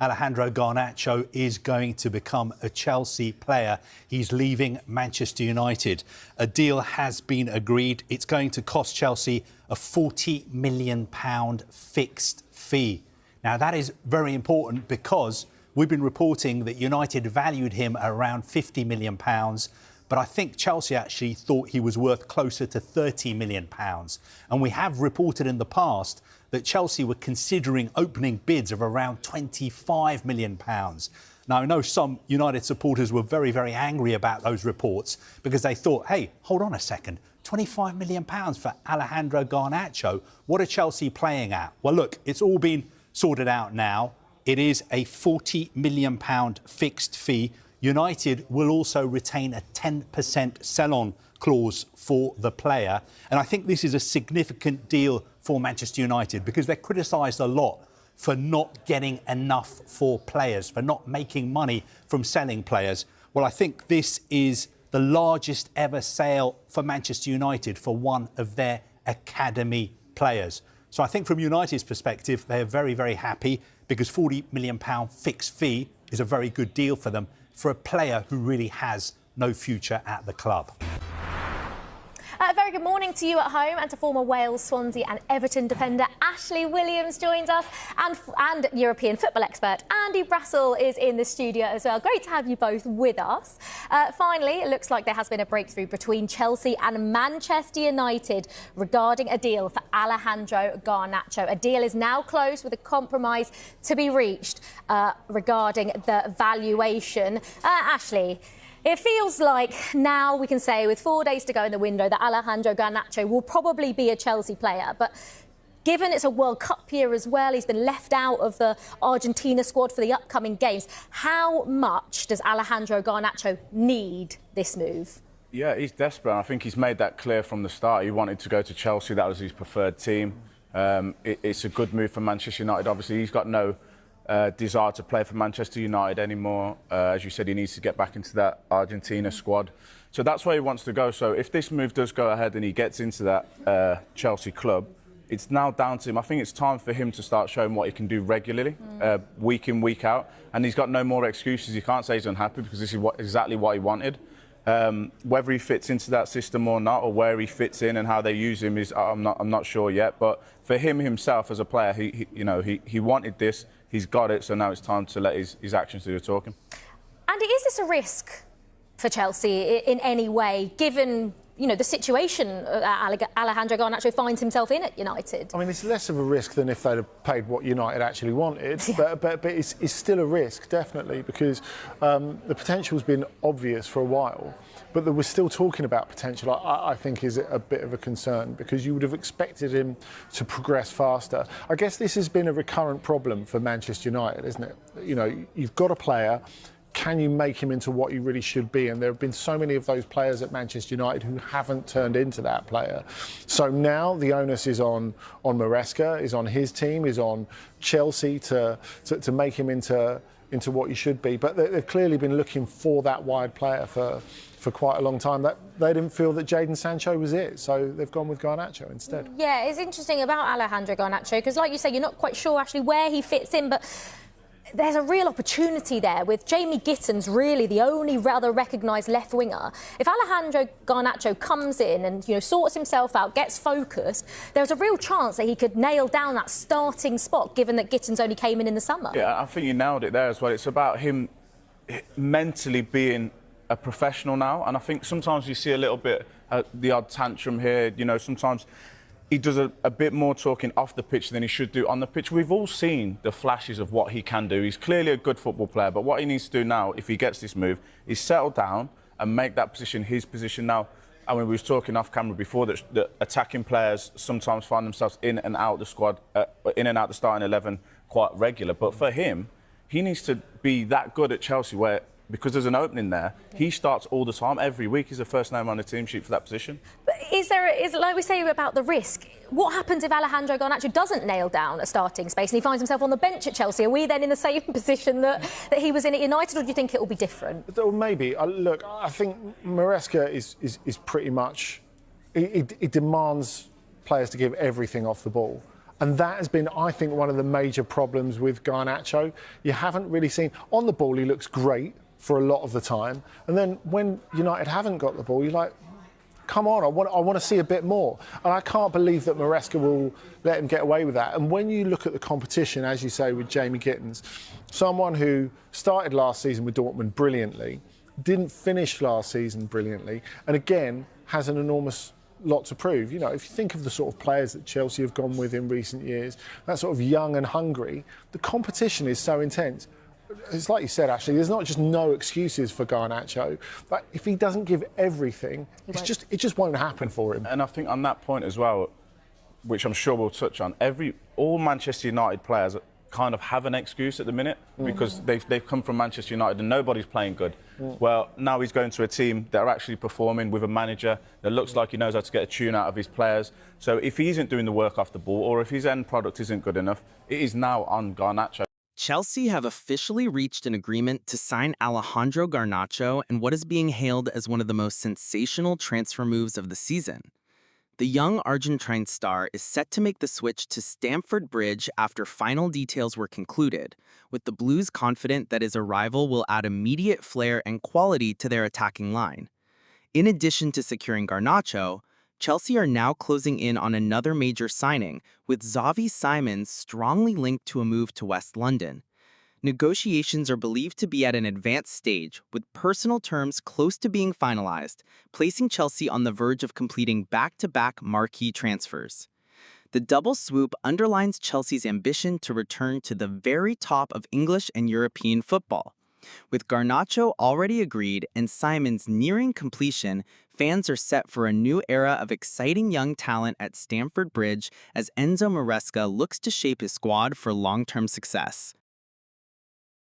Alejandro Garnacho is going to become a Chelsea player. He's leaving Manchester United. A deal has been agreed. It's going to cost Chelsea a £40 million fixed fee. Now, that is very important because we've been reporting that United valued him around £50 million, but I think Chelsea actually thought he was worth closer to £30 million. And we have reported in the past that Chelsea were considering opening bids of around £25 million. Now, I know some United supporters were very, very angry about those reports because they thought, hey, hold on a second, £25 million for Alejandro Garnacho. What are Chelsea playing at? Well, look, it's all been sorted out now. It is a £40 million fixed fee. United will also retain a 10% sell-on clause for the player. And I think this is a significant deal for Manchester United because they're criticised a lot for not getting enough for players, for not making money from selling players. Well, I think this is the largest ever sale for Manchester United for one of their academy players. So I think from United's perspective, they're very, very happy because £40 million fixed fee is a very good deal for them for a player who really has no future at the club. A very good morning to you at home and to former Wales, Swansea and Everton defender Ashley Williams joins us and European football expert Andy Brassell is in the studio as well. Great to have you both with us. Finally, it looks like there has been a breakthrough between Chelsea and Manchester United regarding a deal for Alejandro Garnacho. A deal is now closed with a compromise to be reached regarding the valuation. Ashley, it feels like now we can say with 4 days to go in the window that Alejandro Garnacho will probably be a Chelsea player. But given it's a World Cup year as well, he's been left out of the Argentina squad for the upcoming games. How much does Alejandro Garnacho need this move? Yeah, he's desperate. I think he's made that clear from the start. He wanted to go to Chelsea. That was his preferred team. It's a good move for Manchester United. Obviously, he's got no desire to play for Manchester United anymore. As you said, he needs to get back into that Argentina squad. So that's where he wants to go. So if this move does go ahead and he gets into that Chelsea club, it's now down to him. I think it's time for him to start showing what he can do regularly, week in, week out. And he's got no more excuses. He can't say he's unhappy because this is exactly what he wanted. Whether he fits into that system or not, or where he fits in and how they use him, I'm not sure yet. But for him himself as a player, he wanted this. He's got it, so now it's time to let his actions do the talking. Andy, is this a risk for Chelsea in any way, given the situation Alejandro Garnacho finds himself in at United? I mean, it's less of a risk than if they'd have paid what United actually wanted, but it's still a risk, definitely, because the potential's been obvious for a while. But that we're still talking about potential, I think, is a bit of a concern because you would have expected him to progress faster. I guess this has been a recurrent problem for Manchester United, isn't it? You've got a player. Can you make him into what he really should be? And there have been so many of those players at Manchester United who haven't turned into that player. So now the onus is on Maresca, is on his team, is on Chelsea to make him into what he should be. But they've clearly been looking for that wide player for quite a long time. That they didn't feel that Jadon Sancho was it, so they've gone with Garnacho instead. Yeah, it's interesting about Alejandro Garnacho because, like you say, you're not quite sure actually where he fits in, but there's a real opportunity there with Jamie Gittins really the only rather recognised left winger. If Alejandro Garnacho comes in and sorts himself out, gets focused, there's a real chance that he could nail down that starting spot, given that Gittins only came in the summer. Yeah, I think you nailed it there as well. It's about him mentally being a professional now, and I think sometimes you see a little bit the odd tantrum here. Sometimes he does a bit more talking off the pitch than he should do on the pitch. We've all seen the flashes of what he can do. He's clearly a good football player, but what he needs to do now, if he gets this move, is settle down and make that position his position now. I mean, we was talking off camera before that attacking players sometimes find themselves in and out the squad, in and out the starting 11 quite regular. But for him, he needs to be that good at Chelsea where, because there's an opening there, he starts all the time. Every week he's the first name on the team sheet for that position. But is like we say about the risk, what happens if Alejandro Garnacho doesn't nail down a starting space and he finds himself on the bench at Chelsea? Are we then in the same position that he was in at United, or do you think it will be different? Well, maybe. Look, I think Maresca is pretty much... He demands players to give everything off the ball. And that has been, I think, one of the major problems with Garnacho. You haven't really seen, on the ball, he looks great for a lot of the time. And then when United haven't got the ball, you're like, come on, I want to see a bit more. And I can't believe that Maresca will let him get away with that. And when you look at the competition, as you say, with Jamie Gittins, someone who started last season with Dortmund brilliantly, didn't finish last season brilliantly, and again, has an enormous lot to prove. You know, if you think of the sort of players that Chelsea have gone with in recent years, that sort of young and hungry, the competition is so intense. It's like you said, Ashley, there's not just no excuses for Garnacho, but if he doesn't give everything, it just won't happen for him. And I think on that point as well, which I'm sure we'll touch on, all Manchester United players kind of have an excuse at the minute because they've come from Manchester United and nobody's playing good. Well, now he's going to a team that are actually performing with a manager that looks like he knows how to get a tune out of his players. So if he isn't doing the work off the ball or if his end product isn't good enough, it is now on Garnacho. Chelsea have officially reached an agreement to sign Alejandro Garnacho in what is being hailed as one of the most sensational transfer moves of the season. The young Argentine star is set to make the switch to Stamford Bridge after final details were concluded, with the Blues confident that his arrival will add immediate flair and quality to their attacking line. In addition to securing Garnacho, Chelsea are now closing in on another major signing, with Xavi Simons strongly linked to a move to West London. Negotiations are believed to be at an advanced stage, with personal terms close to being finalized, placing Chelsea on the verge of completing back-to-back marquee transfers. The double swoop underlines Chelsea's ambition to return to the very top of English and European football. With Garnacho already agreed and Simons nearing completion, fans are set for a new era of exciting young talent at Stamford Bridge as Enzo Maresca looks to shape his squad for long-term success.